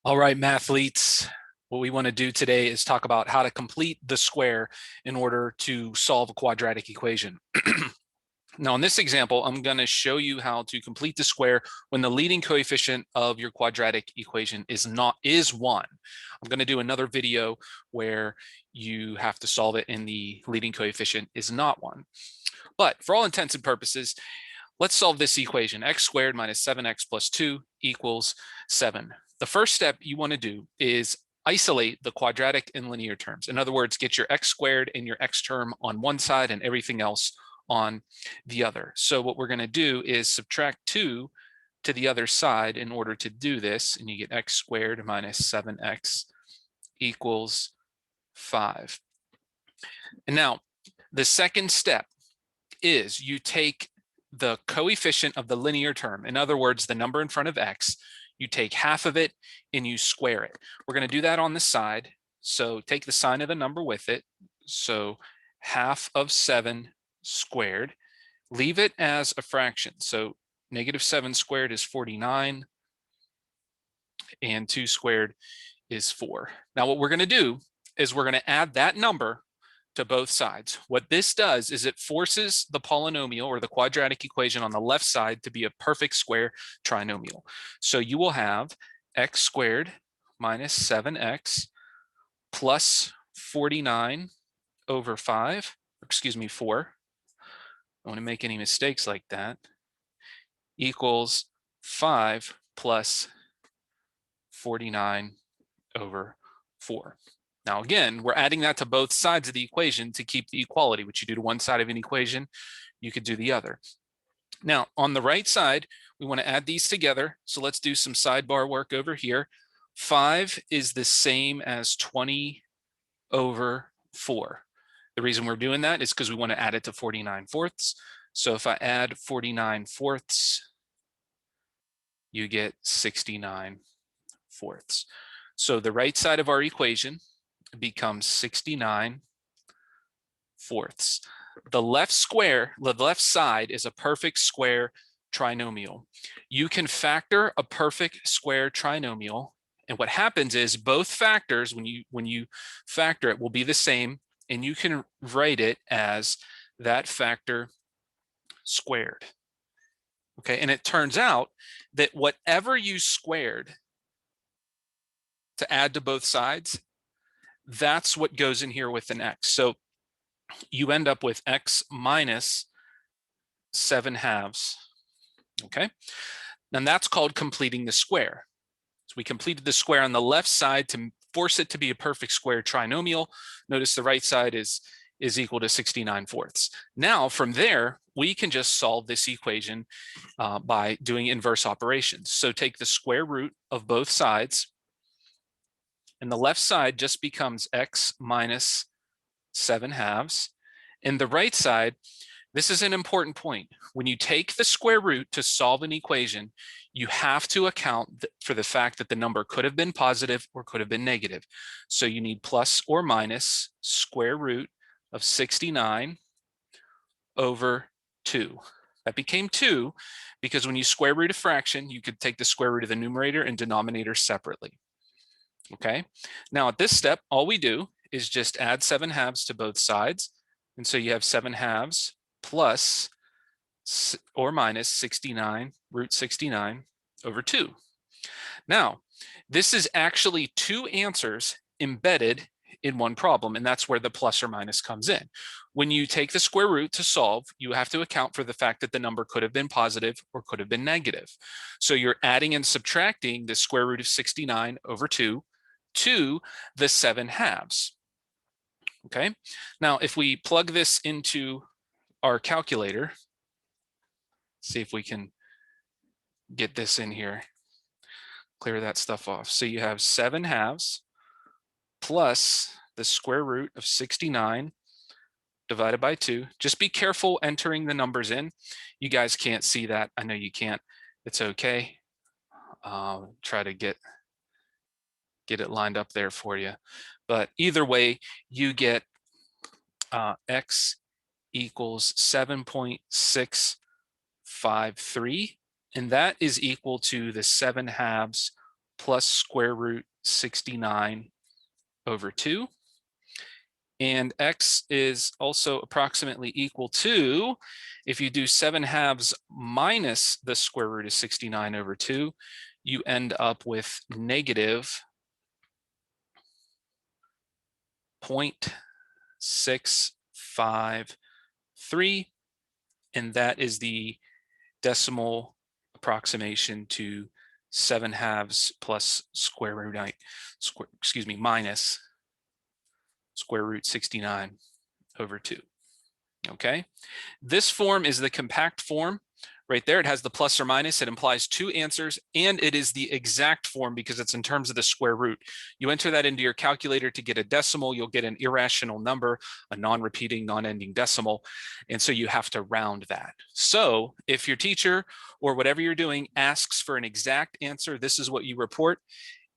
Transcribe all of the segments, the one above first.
All right, mathletes, what we want to do today is talk about how to complete the square in order to solve a quadratic equation. Now, in this example, I'm going to show you how to complete the square when the leading coefficient of your quadratic equation is 1. I'm going to do another video where you have to solve it and the leading coefficient is not 1. But for all intents and purposes, let's solve this equation. X squared minus 7x plus 2 equals 7. The first step you want to do is isolate the quadratic and linear terms. In other words, get your x squared and your x term on one side and everything else on the other. So what we're going to do is subtract 2 to the other side in order to do this, and you get x squared minus 7x equals 5. And now the second step is you take the coefficient of the linear term, in other words, the number in front of x, you take half of it and you square it. We're going to do that on the side. So take the sign of the number with it. So half of 7 squared. Leave it as a fraction. So negative 7 squared is 49, and 2 squared is 4. Now what we're going to do is we're going to add that number to both sides. What this does is it forces the polynomial or the quadratic equation on the left side to be a perfect square trinomial. So you will have x squared minus 7x plus 49 over 5, excuse me, 4. I don't want to make any mistakes like that, equals 5 plus 49 over 4. Now, again, we're adding that to both sides of the equation to keep the equality. What you do to one side of an equation, you could do the other. Now, on the right side, we want to add these together. So let's do some sidebar work over here. 5 is the same as 20 over 4. The reason we're doing that is because we want to add it to 49 fourths. So if I add 49 fourths, you get 69 fourths. So the right side of our equation becomes 69 fourths. The left side is a perfect square trinomial. You can factor a perfect square trinomial, and what happens is both factors, when you factor it, will be the same, and you can write it as that factor squared. Okay, and it turns out that whatever you squared to add to both sides, that's what goes in here with an x. So you end up with x minus 7 halves. Okay, and that's called completing the square. So we completed the square on the left side to force it to be a perfect square trinomial. Notice the right side is equal to 69 fourths. Now from there, we can just solve this equation by doing inverse operations. So take the square root of both sides, and the left side just becomes x minus 7 halves. And the right side, this is an important point. When you take the square root to solve an equation, you have to account for the fact that the number could have been positive or could have been negative. So you need plus or minus square root of 69 over 2. That became 2 because when you square root a fraction, you could take the square root of the numerator and denominator separately. Okay, now at this step, all we do is just add 7 halves to both sides. And so you have 7 halves plus or minus 69, root 69 over 2. Now, this is actually 2 answers embedded in one problem, and that's where the plus or minus comes in. When you take the square root to solve, you have to account for the fact that the number could have been positive or could have been negative. So you're adding and subtracting the square root of 69 over 2 to the 7 halves. Okay, now if we plug this into our calculator, see if we can get this in here, clear that stuff off. So you have 7 halves plus the square root of 69 divided by 2. Just be careful entering the numbers in. You guys can't see that. I know you can't. It's okay. Try to get it lined up there for you. But either way, you get x equals 7.653, and that is equal to the 7 halves plus square root 69 over 2. And x is also approximately equal to, if you do 7/2 minus the square root of 69 over 2, you end up with negative 0.653, and that is the decimal approximation to 7/2 plus square root minus square root 69 over 2. Okay, this form is the compact form. Right there, it has the plus or minus. It implies two answers, and it is the exact form because it's in terms of the square root. You enter that into your calculator to get a decimal, you'll get an irrational number, a non-repeating, non-ending decimal, and so you have to round that. So if your teacher or whatever you're doing asks for an exact answer, this is what you report.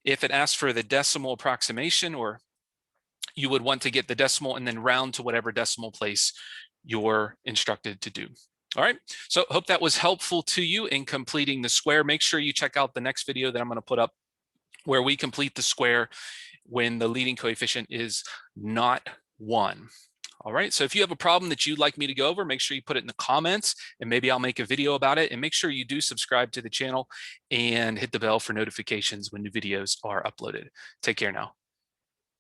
If it asks for the decimal approximation, or you would want to get the decimal and then round to whatever decimal place you're instructed to do. All right, so hope that was helpful to you in completing the square. Make sure you check out the next video that I'm going to put up where we complete the square when the leading coefficient is not 1. All right, so if you have a problem that you'd like me to go over, make sure you put it in the comments and maybe I'll make a video about it. And make sure you do subscribe to the channel and hit the bell for notifications when new videos are uploaded. Take care now.